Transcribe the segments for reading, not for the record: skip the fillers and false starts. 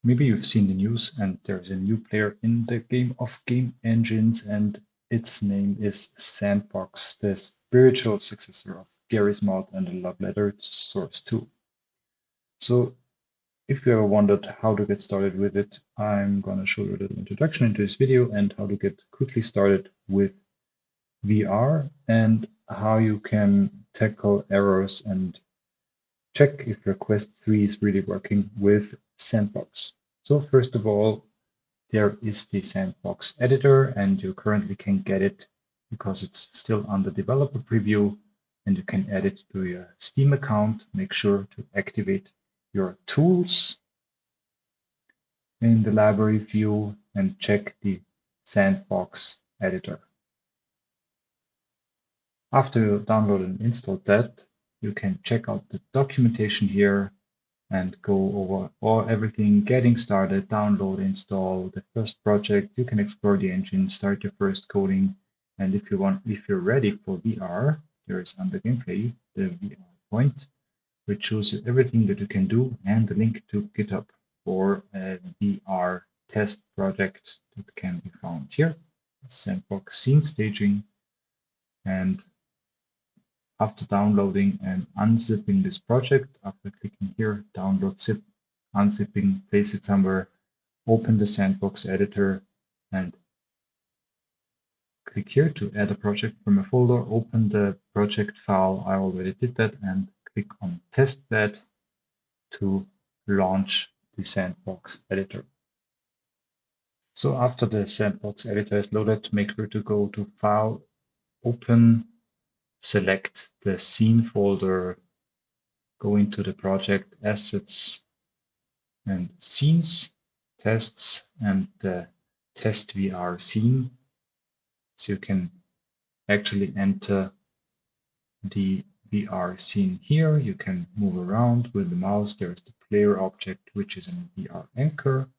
Maybe you've seen the news and there's a new player in the game of game engines, and its name is s&box, the spiritual successor of Gary's Mod and the love letter source 2. So if you ever wondered how to get started with it, I'm going to show you a little introduction into this video and how to get quickly started with VR and how you can tackle errors and check if your Quest 3 is really working with s&box. So first of all, there is the s&box editor, and you currently can get it because it's still under developer preview, and you can add it to your Steam account. Make sure to activate your tools in the library view and check the s&box editor. After you download and install that, you can check out the documentation here and go over everything, getting started, download, install the first project. You can explore the engine, start your first coding, and if you're ready for VR, there is under gameplay the VR point, which shows you everything that you can do and the link to GitHub for a VR test project that can be found here. s&box scene staging, and after downloading and unzipping this project, after clicking here, download zip, unzipping, place it somewhere, open the s&box editor and click here to add a project from a folder, open the project file. I already did that, and click on testbed to launch the s&box editor. So after the s&box editor is loaded, make sure to go to File, Open, select the scene folder, go into the project assets and scenes, tests, and the test VR scene. So you can actually enter the VR scene here. You can move around with the mouse. There's the player object, which is a VR anchor.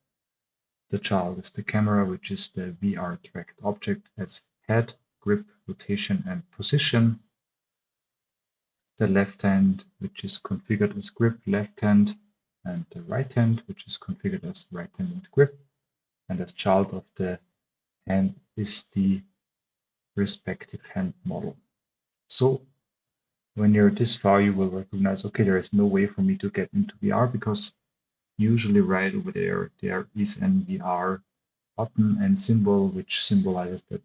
The child is the camera, which is the VR tracked object as head, grip, rotation, and position. The left hand, which is configured as grip, left hand, and the right hand, which is configured as right hand and grip. And as child of the hand is the respective hand model. So when you're this far, you will recognize, okay, there is no way for me to get into VR because usually right over there, there is an VR button and symbol, which symbolizes that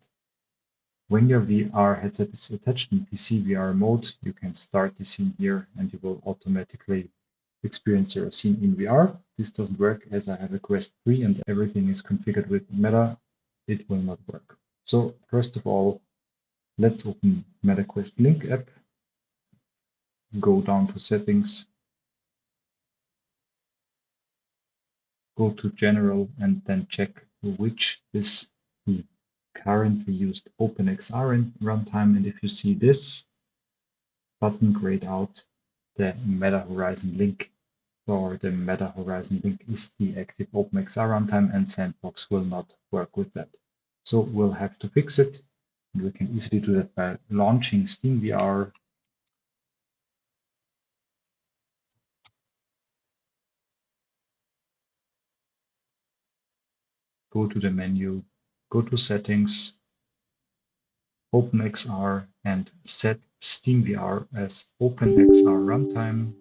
when your VR headset is attached in PC VR mode, you can start the scene here and you will automatically experience your scene in VR. This doesn't work as I have a Quest 3 and everything is configured with Meta. It will not work. So first of all, let's open MetaQuest Link app, go down to settings, go to general, and then check which is the currently used OpenXR runtime. And if you see this button grayed out, the Meta Horizon Link or the Meta Horizon Link is the active OpenXR runtime, and s&box will not work with that. So we'll have to fix it, and we can easily do that by launching SteamVR. Go to the menu, go to settings, OpenXR, and set SteamVR as OpenXR runtime.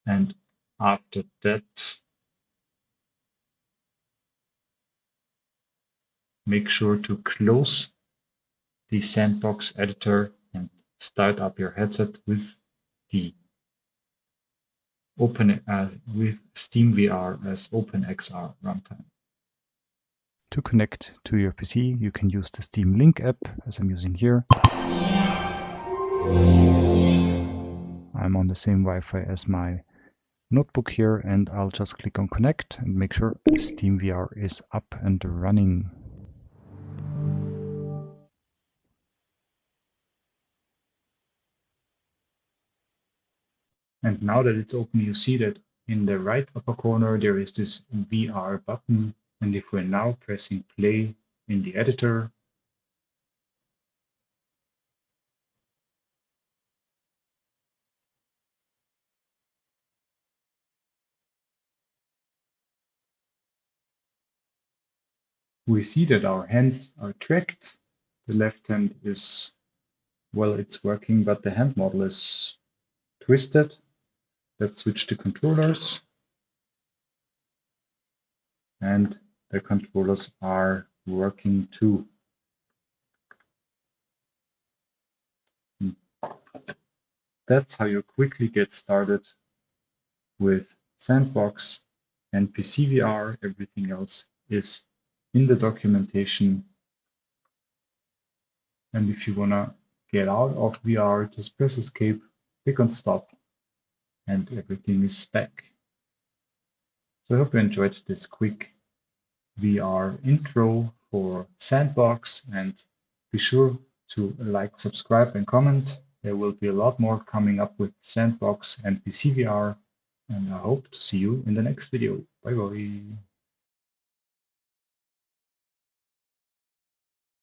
And after that, make sure to close the s&box editor and start up your headset with the with SteamVR as OpenXR runtime. To connect to your PC, you can use the Steam Link app, as I'm using here. I'm on the same Wi-Fi as my notebook here, and I'll just click on connect and make sure SteamVR is up and running. And now that it's open, you see that in the right upper corner, there is this VR button. And if we're now pressing play in the editor, we see that our hands are tracked. The left hand is, well, it's working, but the hand model is twisted. Let's switch to controllers. And the controllers are working too. That's how you quickly get started with s&box and PCVR. Everything else is in the documentation. And if you want to get out of VR, just press escape, click on stop, and everything is back. So I hope you enjoyed this quick VR intro for s&box, and be sure to like, subscribe, and comment. There will be a lot more coming up with s&box and PCVR, and I hope to see you in the next video. Bye bye.